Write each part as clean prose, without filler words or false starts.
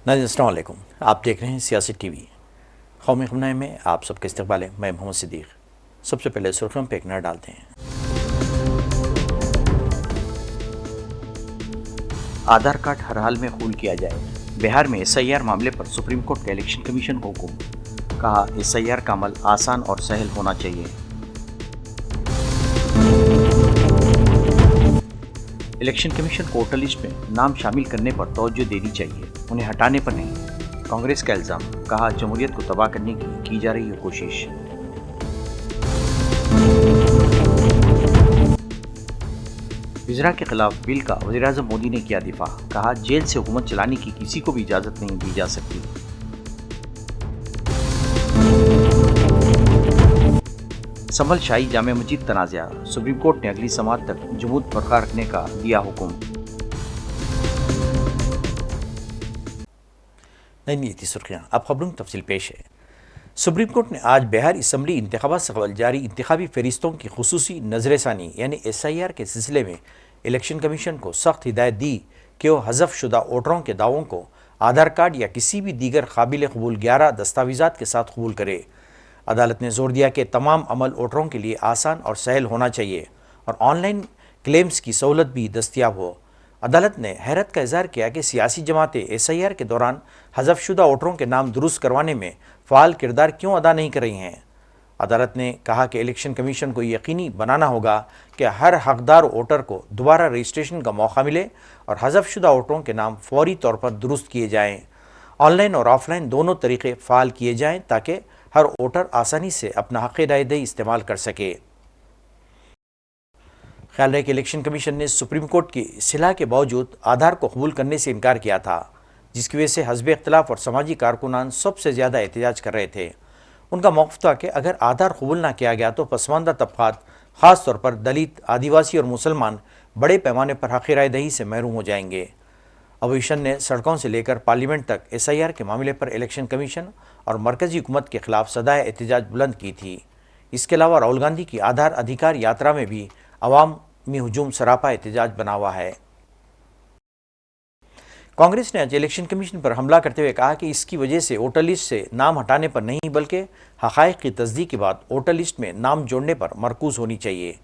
नाज़रीन अस्सलाम वालेकुम। आप देख रहे हैं सियासी टीवी। कौमी खबरनामे में आप सबका इस्तकबाल है। मैं मोहम्मद सिद्दीक। सबसे पहले सुर्खियों पर एक नज़र डालते हैं। आधार कार्ड हर हाल में खूल किया जाए। बिहार में SIR मामले पर सुप्रीम कोर्ट का इलेक्शन कमीशन को हुक्म। कहा SIR का अमल आसान और सहल होना चाहिए। इलेक्शन कमीशन को वोटर लिस्ट में नाम शामिल करने पर तवज्जो देनी चाहिए, उन्हें हटाने पर नहीं। कांग्रेस का इल्जाम। कहा जमहूरियत को तबाह करने की जा रही है कोशिश। विज़रा के खिलाफ बिल का वज़ीर-ए-आज़म मोदी ने किया दिफा। कहा जेल से हुकूमत चलाने की किसी को भी इजाज़त नहीं दी जा सकती। संभल शाही जामे मस्जिद तनाज़ा। सुप्रीम कोर्ट ने अगली समाअत तक जुमूद बरकरार रखने का दिया हुक्म। नहीं थी सुर्खियाँ, अब खबरों की तफसील पेश है। सुप्रीम कोर्ट ने आज बिहार असम्बली इंतखाबात से कबल जारी इंतखाबी फहरिस्तों की खुसूसी नजरसानी यानी SIR के सिलसिले में इलेक्शन कमीशन को सख्त हिदायत दी कि वह हज़फ शुदा वोटरों के दावों को आधार कार्ड या किसी भी दीगर काबिल कबूल 11 दस्तावेज़ात के साथ कबूल करे। अदालत ने जोर दिया कि तमाम अमल वोटरों के लिए आसान और सहल होना चाहिए और ऑनलाइन क्लेम्स की सहूलत भी दस्तियाब हो। अदालत ने हैरत का इजहार किया कि सियासी जमातें SIR के दौरान हज़फ शुदा वोटरों के नाम दुरुस्त करवाने में फ़ाल किरदार क्यों अदा नहीं कर रही हैं। अदालत ने कहा कि इलेक्शन कमीशन को यकीनी बनाना होगा कि हर हकदार वोटर को दोबारा रजिस्ट्रेशन का मौका मिले और हज़फ शुदा वोटरों के नाम फौरी तौर पर दुरुस्त किए जाएँ। ऑनलाइन और ऑफलाइन दोनों तरीक़े फ़ाल किए जाएँ ताकि हर वोटर आसानी से अपना हक़ राय-दही इस्तेमाल कर सके। ख्याल रहे कि इलेक्शन कमीशन ने सुप्रीम कोर्ट की सलाह के बावजूद आधार को कबूल करने से इनकार किया था, जिसकी वजह से हज़ब इख्तिलाफ और समाजी कारकुनान सबसे ज़्यादा एहतजाज कर रहे थे। उनका मौक़िफ़ था कि अगर आधार कबूल ना किया गया तो पसमानदा तबक़ात ख़ास तौर पर दलित, आदिवासी और मुसलमान बड़े पैमाने पर हक़ राय-दही से महरूम हो जाएंगे। अपोजिशन ने सड़कों से लेकर पार्लियामेंट तक SIR के मामले पर इलेक्शन कमीशन और मरकज़ी हुकूमत के खिलाफ सदाए एहतजाज बुलंद की थी। इसके अलावा राहुल गांधी की आधार अधिकार यात्रा में भी अवाम में हुजूम सरापा एहतजाज बना हुआ है। कांग्रेस ने आज इलेक्शन कमीशन पर हमला करते हुए कहा कि इसकी वजह से वोटर लिस्ट से नाम हटाने पर नहीं बल्कि हक़ाइक़ की तस्दीक के बाद वोटर लिस्ट में नाम जोड़ने पर मरकूज़ होनी चाहिए।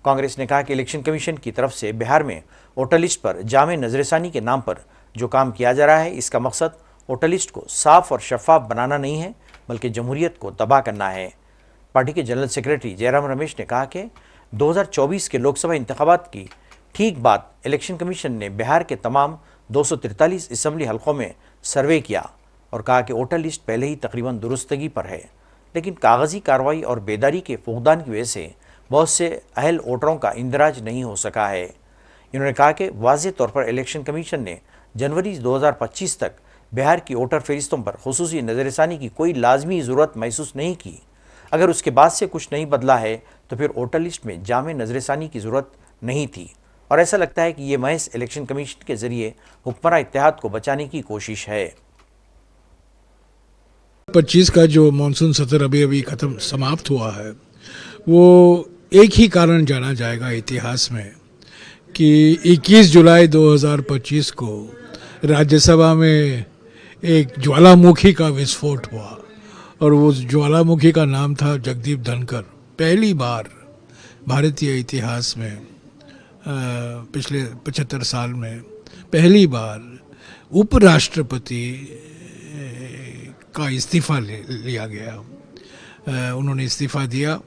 कांग्रेस ने कहा कि इलेक्शन कमीशन की तरफ से बिहार में वोटर लिस्ट पर जामे नजरसानी के नाम पर जो काम किया जा रहा है, इसका मकसद वोटर लिस्ट को साफ और शफाफ बनाना नहीं है बल्कि जमहूरियत को तबाह करना है। पार्टी के जनरल सेक्रेटरी जयराम रमेश ने कहा कि 2024 के लोकसभा इंतखाबात की ठीक बाद इलेक्शन कमीशन ने बिहार के तमाम 243 असम्बली हलकों में सर्वे किया और कहा कि वोटर लिस्ट पहले ही तकरीबन दुरुस्तगी पर है, लेकिन कागजी कार्रवाई और बेदारी के फुकदान की वजह से बहुत से अहल वोटरों का इंदराज नहीं हो सका है। इन्होंने कहा कि वाज़े तौर पर इलेक्शन कमीशन ने जनवरी 2025 तक बिहार की वोटर फहरिस्तों पर खुसूसी नज़रसानी की कोई लाजमी ज़रूरत महसूस नहीं की। अगर उसके बाद से कुछ नहीं बदला है तो फिर वोटर लिस्ट में जामे नज़रसानी की ज़रूरत नहीं थी और ऐसा लगता है कि ये महज इलेक्शन कमीशन के ज़रिए हुक्मरान इत्तेहाद को बचाने की कोशिश है। 25 का जो मानसून सत्र अभी खत्म समाप्त हुआ है, वो एक ही कारण जाना जाएगा इतिहास में कि 21 जुलाई 2025 को राज्यसभा में एक ज्वालामुखी का विस्फोट हुआ और वो ज्वालामुखी का नाम था जगदीप धनकर। पहली बार भारतीय इतिहास में पिछले 75 साल में पहली बार उपराष्ट्रपति का इस्तीफ़ा लिया गया। उन्होंने इस्तीफ़ा दिया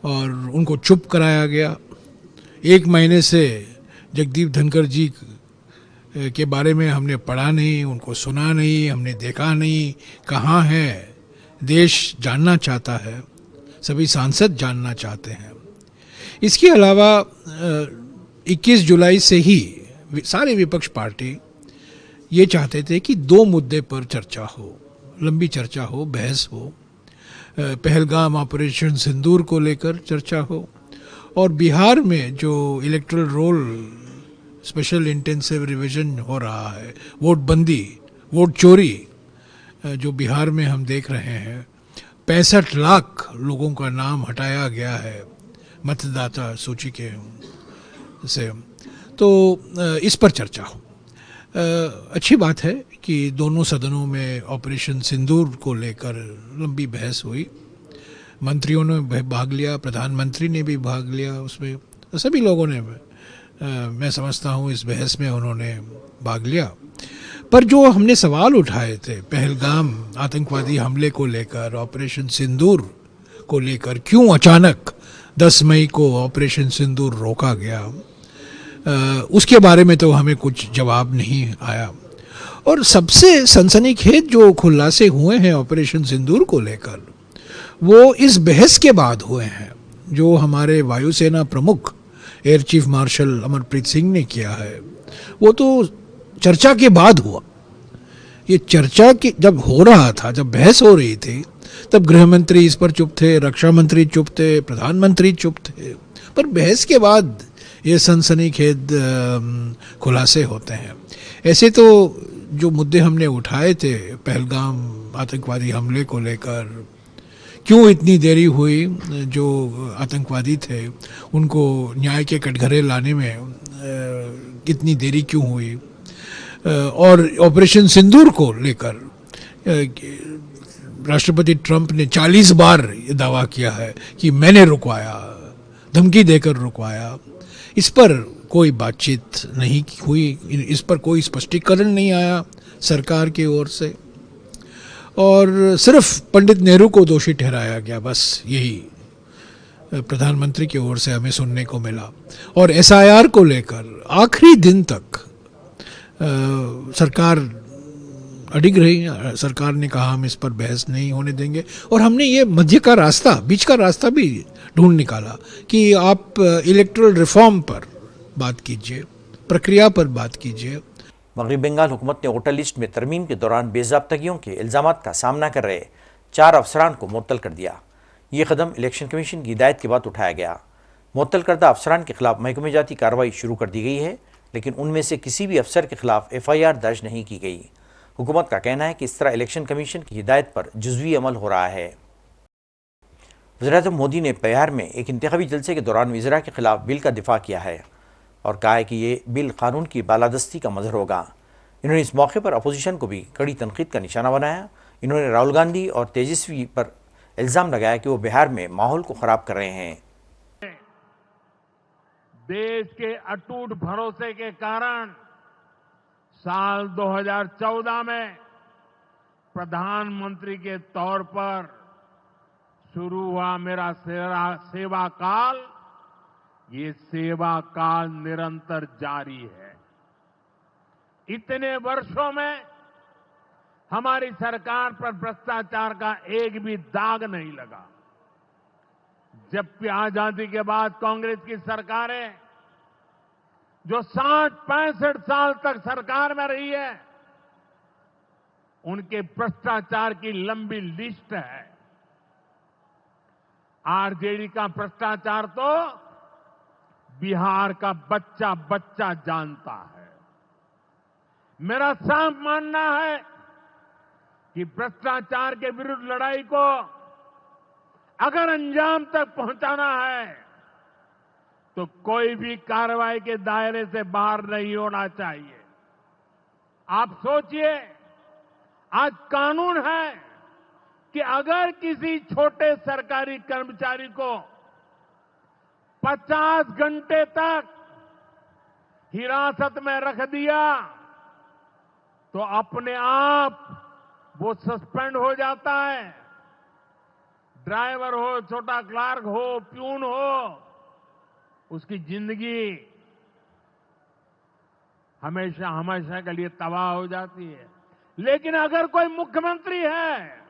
और उनको चुप कराया गया। एक महीने से जगदीप धनकर जी के बारे में हमने पढ़ा नहीं, उनको सुना नहीं, हमने देखा नहीं, कहाँ है। देश जानना चाहता है, सभी सांसद जानना चाहते हैं। इसके अलावा 21 जुलाई से ही सारे विपक्ष पार्टी ये चाहते थे कि 2 मुद्दे पर चर्चा हो, लंबी चर्चा हो, बहस हो। पहलगाम ऑपरेशन सिंदूर को लेकर चर्चा हो और बिहार में जो electoral roll special intensive revision हो रहा है, वोट बंदी, वोट चोरी जो बिहार में हम देख रहे हैं, 65 लाख लोगों का नाम हटाया गया है मतदाता सूची के से, तो इस पर चर्चा हो। अच्छी बात है कि दोनों सदनों में ऑपरेशन सिंदूर को लेकर लंबी बहस हुई। मंत्रियों ने भाग लिया, प्रधानमंत्री ने भी भाग लिया उसमें, सभी लोगों ने मैं समझता हूँ इस बहस में उन्होंने भाग लिया। पर जो हमने सवाल उठाए थे पहलगाम आतंकवादी हमले को लेकर, ऑपरेशन सिंदूर को लेकर, क्यों अचानक 10 मई को ऑपरेशन सिंदूर रोका गया, उसके बारे में तो हमें कुछ जवाब नहीं आया। और सबसे सनसनीखेज जो खुलासे हुए हैं ऑपरेशन सिंदूर को लेकर, वो इस बहस के बाद हुए हैं जो हमारे वायुसेना प्रमुख air chief marshal Amarpreet Singh ने किया है। वो तो चर्चा के बाद हुआ। ये चर्चा की जब हो रहा था, जब बहस हो रही थी, तब गृह मंत्री इस पर चुप थे, रक्षा मंत्री चुप थे, प्रधानमंत्री चुप थे। पर बहस के बाद ये सनसनीखेज खुलासे होते हैं। ऐसे तो जो मुद्दे हमने उठाए थे पहलगाम आतंकवादी हमले को लेकर, क्यों इतनी देरी हुई, जो आतंकवादी थे उनको न्याय के कटघरे लाने में कितनी देरी क्यों हुई, और ऑपरेशन सिंदूर को लेकर राष्ट्रपति ट्रंप ने 40 बार ये दावा किया है कि मैंने रुकवाया, धमकी देकर रुकवाया। इस पर कोई बातचीत नहीं हुई, इस पर कोई स्पष्टीकरण नहीं आया सरकार की ओर से, और सिर्फ पंडित नेहरू को दोषी ठहराया गया। बस यही प्रधानमंत्री की ओर से हमें सुनने को मिला। और एसआईआर को लेकर आखिरी दिन तक सरकार अडिग रही। सरकार ने कहा हम इस पर बहस नहीं होने देंगे, और हमने ये मध्य का रास्ता, बीच का रास्ता भी ढूंढ निकाला कि आप इलेक्टोरल रिफॉर्म पर बात कीजिए, प्रक्रिया पर बात कीजिए। मगरबी बंगाल हुकूमत ने वोटर लिस्ट में तरमीम के दौरान बेज़ाब्तगियों के इल्ज़ामात का सामना कर रहे 4 अफसरान को मुअत्तल कर दिया। ये कदम इलेक्शन कमीशन की हिदायत के बाद उठाया गया। मुअत्तल करदा अफसरान के खिलाफ महकमे जाती कार्रवाई शुरू कर दी गई है, लेकिन उनमें से किसी भी अफसर के खिलाफ FIR दर्ज नहीं की गई। हुकूमत का कहना है कि इस तरह इलेक्शन कमीशन की हिदायत पर जुज़वी अमल हो रहा है। वज़ीर-ए-आज़म मोदी ने बिहार में एक इंतखाबी जलसे के दौरान वज़ीरा के खिलाफ बिल का दिफा किया है और कहा है कि ये बिल कानून की बालादस्ती का मज़हर होगा। इन्होंने इस मौके पर अपोजिशन को भी कड़ी तनकीद का निशाना बनाया। इन्होंने राहुल गांधी और तेजस्वी पर इल्ज़ाम लगाया कि वो बिहार में माहौल को ख़राब कर रहे हैं। देश के अटूट भरोसे के कारण साल 2014 में प्रधानमंत्री के तौर पर शुरू हुआ मेरा सेवा काल, ये सेवा काल निरंतर जारी है। इतने वर्षों में हमारी सरकार पर भ्रष्टाचार का एक भी दाग नहीं लगा। जबकि आजादी के बाद कांग्रेस की सरकारें जो 60-65 साल तक सरकार में रही है, उनके भ्रष्टाचार की लंबी लिस्ट है। आरजेडी का भ्रष्टाचार तो बिहार का बच्चा बच्चा जानता है। मेरा साफ मानना है कि भ्रष्टाचार के विरुद्ध लड़ाई को अगर अंजाम तक पहुंचाना है तो कोई भी कार्रवाई के दायरे से बाहर नहीं होना चाहिए। आप सोचिए, आज कानून है कि अगर किसी छोटे सरकारी कर्मचारी को 50 घंटे तक हिरासत में रख दिया तो अपने आप वो सस्पेंड हो जाता है। ड्राइवर हो, छोटा क्लार्क हो, प्यून हो, उसकी जिंदगी हमेशा हमेशा के लिए तबाह हो जाती है। लेकिन अगर कोई मुख्यमंत्री है,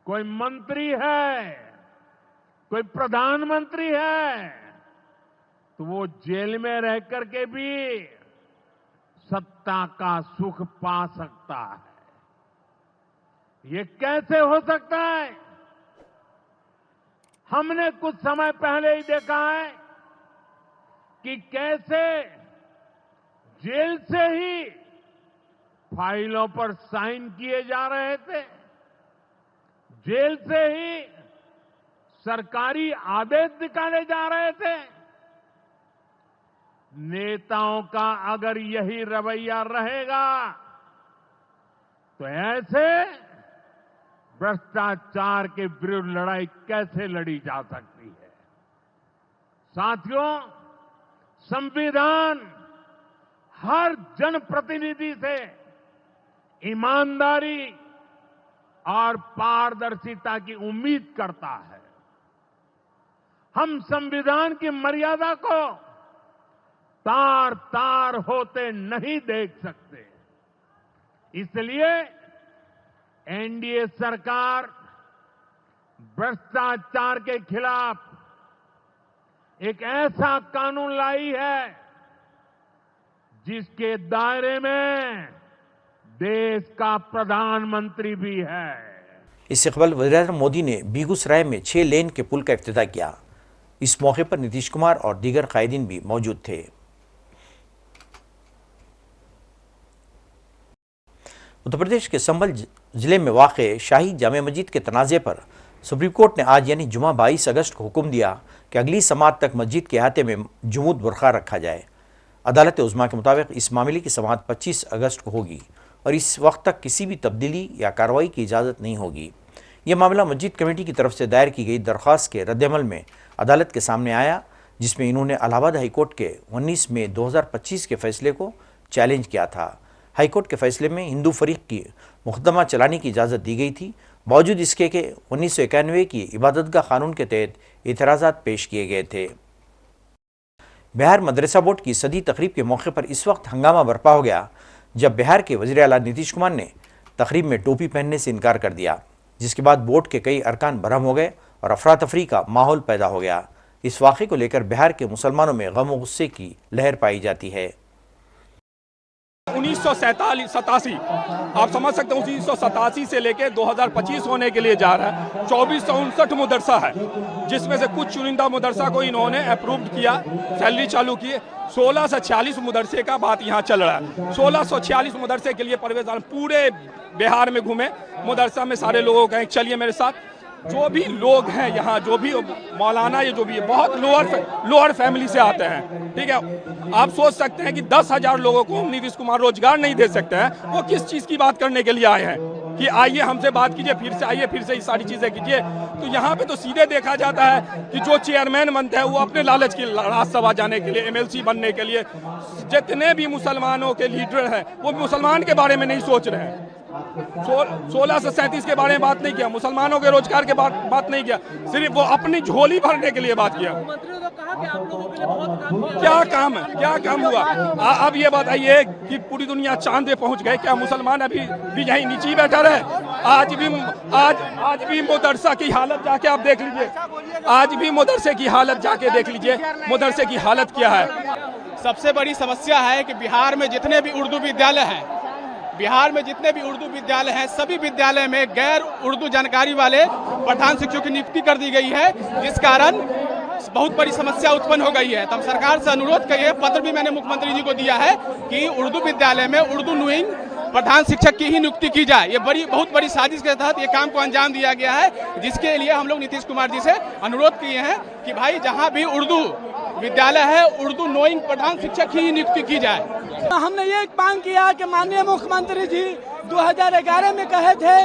कोई मंत्री है, कोई प्रधानमंत्री है, तो वो जेल में रह करके भी सत्ता का सुख पा सकता है। ये कैसे हो सकता है? हमने कुछ समय पहले ही देखा है कि कैसे जेल से ही फाइलों पर साइन किए जा रहे थे, जेल से ही सरकारी आदेश निकाले जा रहे थे। नेताओं का अगर यही रवैया रहेगा तो ऐसे भ्रष्टाचार के विरुद्ध लड़ाई कैसे लड़ी जा सकती है? साथियों, संविधान हर जनप्रतिनिधि से ईमानदारी और पारदर्शिता की उम्मीद करता है। हम संविधान की मर्यादा को तार तार होते नहीं देख सकते। इसलिए एनडीए सरकार भ्रष्टाचार के खिलाफ एक ऐसा कानून लाई है जिसके दायरे में देश का प्रधानमंत्री भी है। इससे कबल वज़ीर-ए-आज़म मोदी ने बेगूसराय में 6 लेन के पुल का इफ्तिताह किया। इस मौके पर नीतीश कुमार और दीगर कायदीन भी मौजूद थे। उत्तर प्रदेश के संभल जिले में वाक़े शाही जामे मस्जिद के तनाज़े पर सुप्रीम कोर्ट ने आज यानी जुमा 22 अगस्त को हुक्म दिया कि अगली समाअत तक मस्जिद के अहाते में जुमूद बुरखा रखा जाए। अदालत उज़्मा के मुताबिक इस मामले की समाअत 25 अगस्त को होगी और इस वक्त तक किसी भी तब्दीली या कार्रवाई की इजाज़त नहीं होगी। यह मामला मस्जिद कमेटी की तरफ से दायर की गई दरख्वास्त के रद्दअमल में अदालत के सामने आया, जिसमें इन्होंने इलाहाबाद हाईकोर्ट के 19 मई 2025 के फैसले को चैलेंज किया था। हाईकोर्ट के फैसले में हिंदू फरीक की मुकदमा चलाने की इजाज़त दी गई थी, बावजूद इसके कि 1991 की इबादतगाह कानून के तहत एतराज़ात पेश किए गए थे। बिहार मदरसा बोर्ड की सदी तकरीब के मौके पर इस वक्त हंगामा बरपा हो गया जब बिहार के वज़ीर आला नीतीश कुमार ने तकरीब में टोपी पहनने से इनकार कर दिया, जिसके बाद बोर्ड के कई अरकान बरहम हो गए और अफरा तफरी का माहौल पैदा हो गया। इस वाक़े को लेकर बिहार के मुसलमानों में गम और गुस्से की लहर पाई जाती है। 1987 आप समझ सकते हैं, 1987 से लेकर 2025 होने के लिए जा रहा है। 2459 मदरसा है, जिसमें से कुछ चुनिंदा मदरसा को इन्होंने अप्रूव किया, सैलरी चालू की। 1646 मदरसे का बात यहाँ चल रहा है। 1646 मदरसे के लिए परवेज आलम पूरे बिहार में घूमे, मदरसा में सारे लोगों का। चलिए मेरे साथ, जो भी लोग हैं यहाँ, जो भी मौलाना, ये जो भी है, बहुत लोअर फैमिली से आते हैं। ठीक है, आप सोच सकते हैं कि 10,000 लोगों को नीतीश कुमार रोजगार नहीं दे सकते हैं। वो किस चीज़ की बात करने के लिए आए हैं कि आइए हमसे बात कीजिए, फिर से आइए, फिर से ये सारी चीज़ें कीजिए। तो यहाँ पे तो सीधे देखा जाता है कि जो चेयरमैन बनते हैं वो अपने लालच की राज्यसभा जाने के लिए, MLC बनने के लिए, जितने भी मुसलमानों के लीडर हैं वो मुसलमान के बारे में नहीं सोच रहे हैं। 1637 के बारे में बात नहीं किया, मुसलमानों के रोजगार के बात नहीं किया, सिर्फ वो अपनी झोली भरने के लिए बात किया। क्या काम है, क्या काम हुआ? अब ये बताइए कि पूरी दुनिया चांद पे पहुंच गए, क्या मुसलमान अभी भी यहीं नीचे बैठा रहे? आज भी मदरसा की हालत जाके आप देख लीजिए, आज भी मदरसे की हालत जाके देख लीजिए, मदरसे की हालत क्या है। सबसे बड़ी समस्या है कि बिहार में जितने भी उर्दू विद्यालय हैं, सभी विद्यालय में गैर उर्दू जानकारी वाले प्रधान शिक्षकों की नियुक्ति कर दी गई है, जिस कारण बहुत बड़ी समस्या उत्पन्न हो गई है। तो हम सरकार से अनुरोध करिए, पत्र भी मैंने मुख्यमंत्री जी को दिया है कि उर्दू विद्यालय में उर्दू नूइंग प्रधान शिक्षक की ही नियुक्ति की जाए। ये बहुत बड़ी साजिश के तहत ये काम को अंजाम दिया गया है, जिसके लिए हम लोग नीतीश कुमार जी से अनुरोध किए हैं कि भाई जहाँ भी उर्दू विद्यालय है, उर्दू नोइंग प्रधान शिक्षक की ही नियुक्ति की जाए। हमने ये मांग किया कि माननीय मुख्यमंत्री जी 2011 में कहे थे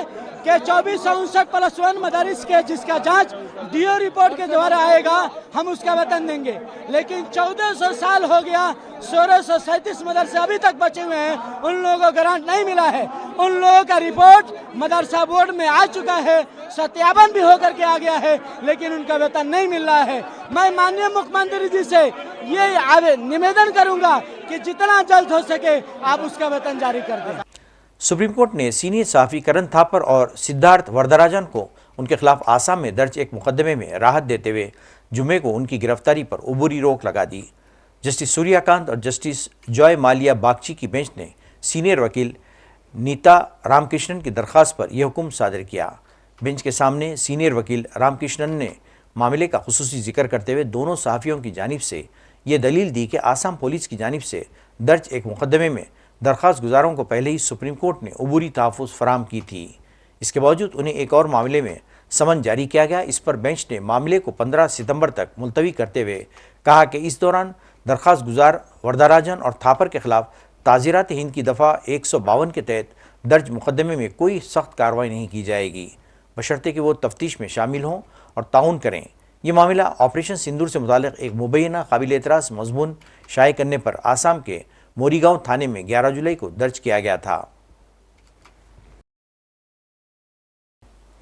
कि 2459+1 मदारिस के जिसका जांच DO रिपोर्ट के द्वारा आएगा, हम उसका वेतन देंगे। लेकिन 1400 साल हो गया, 1637 मदरसे अभी तक बचे हुए हैं, उन लोगों को ग्रांट नहीं मिला है। उन लोगों का रिपोर्ट मदरसा बोर्ड में आ चुका है, सत्यापन भी होकर के आ गया है, लेकिन उनका वेतन नहीं मिल रहा है। मैं माननीय मुख्यमंत्री जी से ये निवेदन करूंगा कि जितना जल्द हो सके आप उसका वेतन जारी कर दें। सुप्रीम कोर्ट ने सीनियर सहाफ़ी करण थापर और सिद्धार्थ वरदराजन को उनके खिलाफ आसाम में दर्ज एक मुकदमे में राहत देते हुए जुमे को उनकी गिरफ्तारी पर उबूरी रोक लगा दी। जस्टिस सूर्यकांत और जस्टिस जॉय मालिया बागची की बेंच ने सीनियर वकील नीता रामकृष्णन की दरख्वास्त पर यह हुक्म सादर किया। बेंच के सामने सीनियर वकील रामकृष्णन ने मामले का खुसूसी जिक्र करते हुए दोनों सहाफ़ियों की जानिब से ये दलील दी कि आसाम पुलिस की जानिब से दर्ज एक मुकदमे में दरख्वास्त गुजारों को पहले ही सुप्रीम कोर्ट ने उबूरी तहफ़्फ़ुज़ फराम की थी। इसके बावजूद उन्हें एक और मामले में समन जारी किया गया। इस पर बेंच ने मामले को 15 सितंबर तक मुलतवी करते हुए कहा कि इस दौरान दरख्वास्त गुजार वरदराजन और थापर के खिलाफ ताज़ीरात हिंद की दफ़ा 152 के तहत दर्ज मुकदमे में कोई सख्त कार्रवाई नहीं की जाएगी, बशर्ते कि वो तफ्तीश में शामिल हों और ताउन करें। ये मामला ऑपरेशन सिंदूर से मुताल्लिक़ एक मुबैना काबिल एतराज़ मज़मून शाये करने पर आसाम के मोरीगांव थाने में 11 जुलाई को दर्ज किया गया था।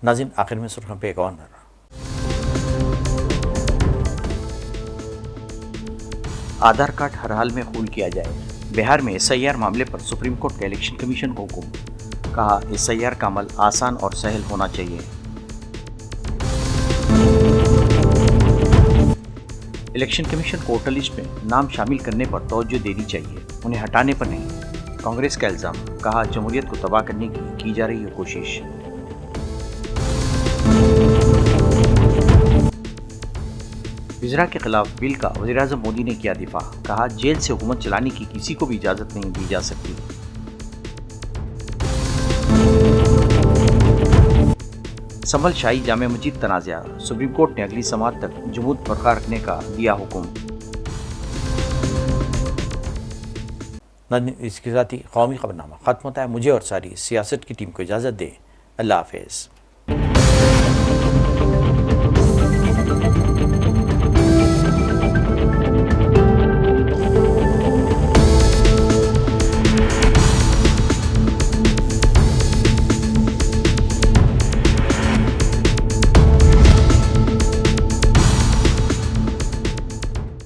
नाज़रीन, आखिर में सुर्खियों पे एक और नज़र। आधार कार्ड हर हाल में खूल किया जाए। बिहार में SIR मामले पर सुप्रीम कोर्ट का इलेक्शन कमीशन को हुक्म। कहा, SIR का अमल आसान और सहल होना चाहिए। इलेक्शन कमीशन को वोटर लिस्ट में नाम शामिल करने पर तवज्जो देनी चाहिए, उन्हें हटाने पर नहीं। कांग्रेस का इल्जाम। कहा, जमहूरियत को तबाह करने की जा रही है कोशिश। विज़रा के खिलाफ बिल का वज़ीर-ए-आज़म मोदी ने किया दिफा। कहा, जेल से हुकूमत चलाने की किसी को भी इजाज़त नहीं दी जा सकती। संभल शाही जामे मस्जिद तनाज़ा। सुप्रीम कोर्ट ने अगली समाअत तक जुमूद बरकरार रखने का दिया हुक्म। इसके साथ ही कौमी खबरनामा खत्म होता है। मुझे और सारी सियासत की टीम को इजाज़त दें। अल्लाह हाफ़िज़।